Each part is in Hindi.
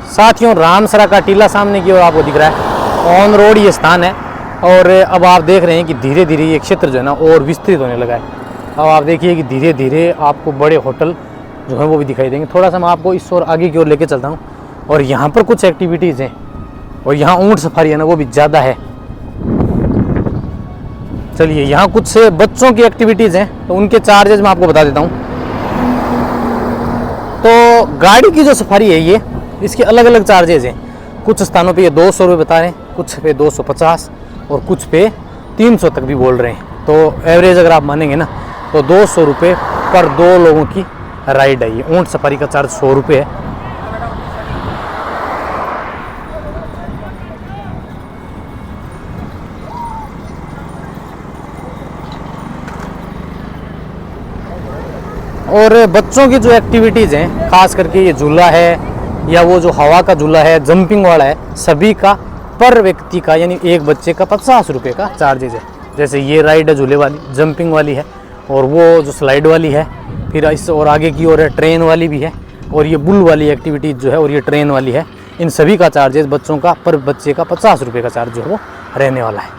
साथियों रामसरा का टीला सामने की ओर आपको दिख रहा है, ऑन रोड ये स्थान है। और अब आप देख रहे हैं कि धीरे धीरे ये क्षेत्र जो है ना और विस्तृत होने लगा है। अब आप देखिए कि धीरे धीरे आपको बड़े होटल जो है वो भी दिखाई देंगे। थोड़ा सा मैं आपको इस ओर आगे की ओर लेके चलता हूँ। और यहाँ पर कुछ एक्टिविटीज़ हैं और यहाँ ऊँट सफारी है ना वो भी ज़्यादा है। चलिए यहाँ कुछ बच्चों की एक्टिविटीज़ हैं तो उनके चार्जेस मैं आपको बता देता हूँ। तो गाड़ी की जो सफारी है ये इसके अलग अलग चार्जेज हैं। कुछ स्थानों पे ये 200 रुपये बता रहे हैं, कुछ पे 250 और कुछ पे 300 तक भी बोल रहे हैं। तो एवरेज अगर आप मानेंगे ना तो 200 रुपये पर 2 लोगों की राइड है। ये ऊँट सफारी का चार्ज 100 रुपये है। और बच्चों की जो एक्टिविटीज़ हैं खास करके ये झूला है या वो जो हवा का झूला है, जंपिंग वाला है, सभी का पर व्यक्ति का यानी एक बच्चे का 50 रुपये का चार्जेज है। जैसे ये राइड है झूले वाली, जंपिंग वाली है, और वो जो स्लाइड वाली है, फिर इस और आगे की ओर है ट्रेन वाली भी है, और ये बुल वाली एक्टिविटीज़ जो है और ये ट्रेन वाली है। इन सभी का चार्जेज बच्चों का पर बच्चे का 50 रुपये का चार्ज जो है वो रहने वाला है।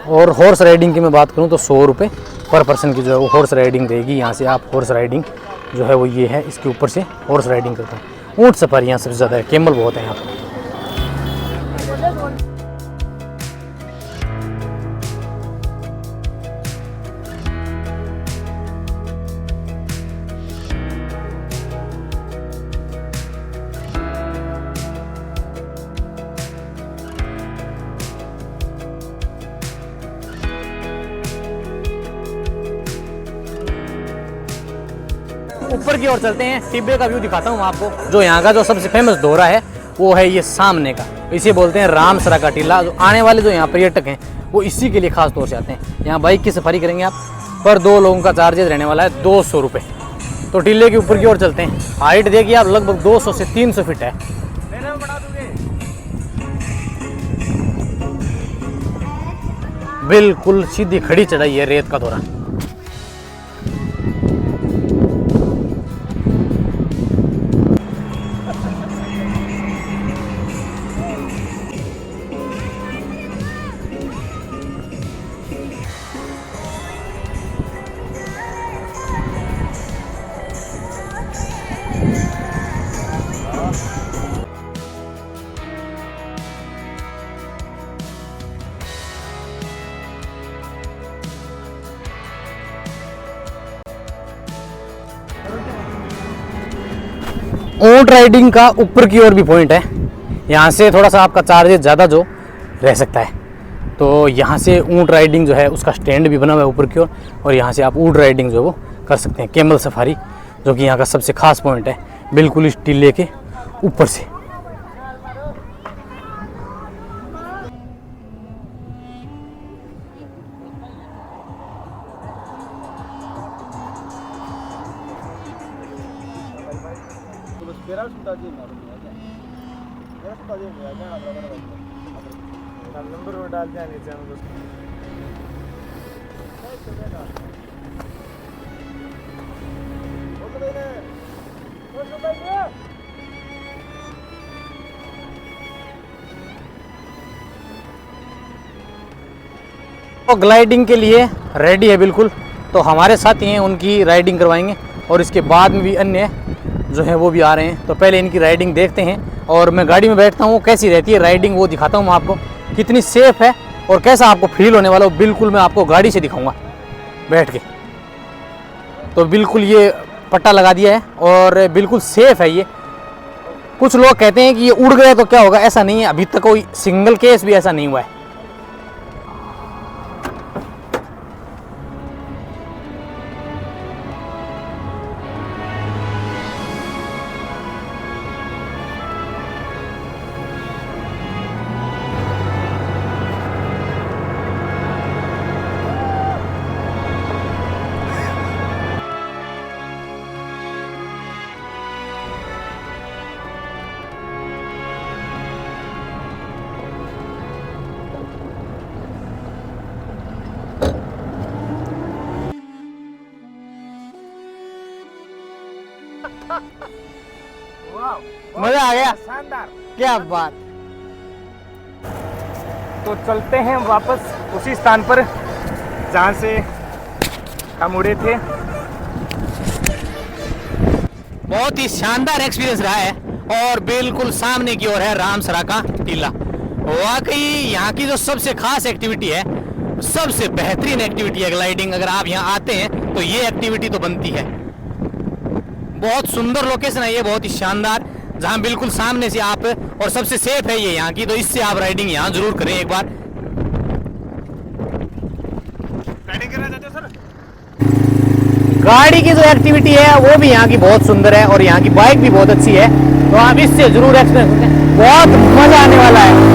और हॉर्स राइडिंग की मैं बात करूं तो 100 रुपये पर पर्सन की जो है वो हॉर्स राइडिंग रहेगी। यहाँ से आप हॉर्स राइडिंग जो है वो ये है, इसके ऊपर से हॉर्स राइडिंग करते हैं। ऊँट सफारी यहाँ सबसे ज़्यादा है, कैमल बहुत है यहाँ पर। ऊपर की ओर चलते हैं, टिब्बे का व्यू दिखाता हूँ आपको। जो यहाँ का जो सबसे फेमस दौरा है वो है ये सामने का, इसे बोलते हैं रामसरा का टीला। जो आने वाले जो यहाँ पर्यटक हैं वो इसी के लिए खास तौर से आते हैं। यहाँ बाइक की सफारी करेंगे आप, पर 2 लोगों का चार्जेज रहने वाला है 200 रुपये। तो टीले के ऊपर की ओर चलते हैं। हाइट देखिए आप लगभग 200 से 300 फीट है। बिल्कुल सीधी खड़ी चढ़ाई है रेत का दौरा। ऊँट राइडिंग का ऊपर की ओर भी पॉइंट है। यहाँ से थोड़ा सा आपका चार्जेस ज़्यादा जो रह सकता है। तो यहाँ से ऊँट राइडिंग जो है उसका स्टैंड भी बना हुआ है ऊपर की ओर, और यहाँ से आप ऊँट राइडिंग जो है वो कर सकते हैं। कैमल सफारी जो कि यहाँ का सबसे खास पॉइंट है, बिल्कुल इस टीले के ऊपर से। नंबर डाल दिया नीचे हम तो ग्लाइडिंग के लिए रेडी है बिल्कुल। तो हमारे साथ ही हैं, उनकी राइडिंग करवाएंगे और इसके बाद में भी अन्य जो है वो भी आ रहे हैं। तो पहले इनकी राइडिंग देखते हैं और मैं गाड़ी में बैठता हूँ, कैसी रहती है राइडिंग वो दिखाता हूँ मैं आपको, कितनी सेफ़ है और कैसा आपको फील होने वाला हो बिल्कुल मैं आपको गाड़ी से दिखाऊंगा बैठ के। तो बिल्कुल ये पट्टा लगा दिया है और बिल्कुल सेफ़ है ये। कुछ लोग कहते हैं कि ये उड़ गया तो क्या होगा, ऐसा नहीं है। अभी तक कोई सिंगल केस भी ऐसा नहीं हुआ है। वाह, मजा आ गया, शानदार। क्या बात। तो चलते हैं वापस उसी स्थान पर जहाँ से हम उड़े थे। बहुत ही शानदार एक्सपीरियंस रहा है और बिल्कुल सामने की ओर है रामसरा का टीला। वाकई यहाँ की जो सबसे खास एक्टिविटी है, सबसे बेहतरीन एक्टिविटी है ग्लाइडिंग। अगर आप यहाँ आते हैं तो ये एक्टिविटी तो बनती है। बहुत सुंदर लोकेशन है ये, बहुत ही शानदार, जहाँ बिल्कुल सामने से आप, और सबसे सेफ है ये यहाँ की, तो इससे आप राइडिंग यहाँ जरूर करें एक बार। राइडिंग करना चाहते हो सर? गाड़ी की जो एक्टिविटी है वो भी यहाँ की बहुत सुंदर है और यहाँ की बाइक भी बहुत अच्छी है, तो आप इससे जरूर एक्सपीरियंस करें, बहुत मजा आने वाला है।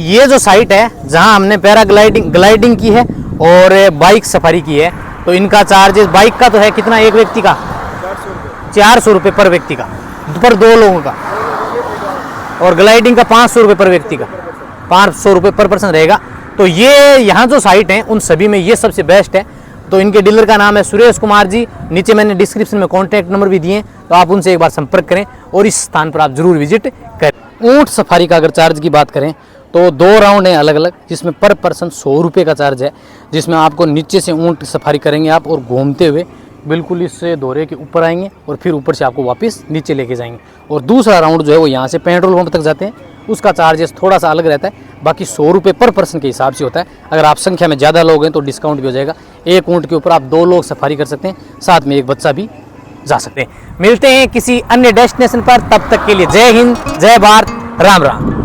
ये जो साइट है जहां हमने ग्लाइडिंग की है और बाइक सफारी की है, तो इनका चार्जेस बाइक का तो है कितना, एक व्यक्ति का 400 रुपये पर व्यक्ति का, पर 2 लोगों का, और ग्लाइडिंग का 500 रुपये पर व्यक्ति का, 500 रुपये पर पर्सन रहेगा। तो ये यहाँ जो साइट है उन सभी में ये सबसे बेस्ट है। तो इनके डीलर का नाम है सुरेश कुमार जी, नीचे मैंने डिस्क्रिप्शन में कॉन्टैक्ट नंबर भी दिए, तो आप उनसे एक बार संपर्क करें और इस स्थान पर आप जरूर विजिट करें। ऊँट सफारी का अगर चार्ज की बात करें तो 2 राउंड हैं अलग अलग, जिसमें पर पर्सन 100 रुपये का चार्ज है, जिसमें आपको नीचे से ऊँट सफारी करेंगे आप और घूमते हुए बिल्कुल इस दोहरे के ऊपर आएंगे और फिर ऊपर से आपको वापस नीचे लेके जाएंगे। और दूसरा राउंड जो है वो यहाँ से पेट्रोल पंप तक जाते हैं, उसका चार्जेस थोड़ा सा अलग रहता है, बाकी 100 रुपये पर पर्सन के हिसाब से होता है। अगर आप संख्या में ज़्यादा लोग हैं तो डिस्काउंट भी हो जाएगा। एक ऊँट के ऊपर आप 2 लोग सफारी कर सकते हैं, साथ में एक बच्चा भी जा सकते हैं। मिलते हैं किसी अन्य डेस्टिनेशन पर, तब तक के लिए जय हिंद, जय भारत, राम राम।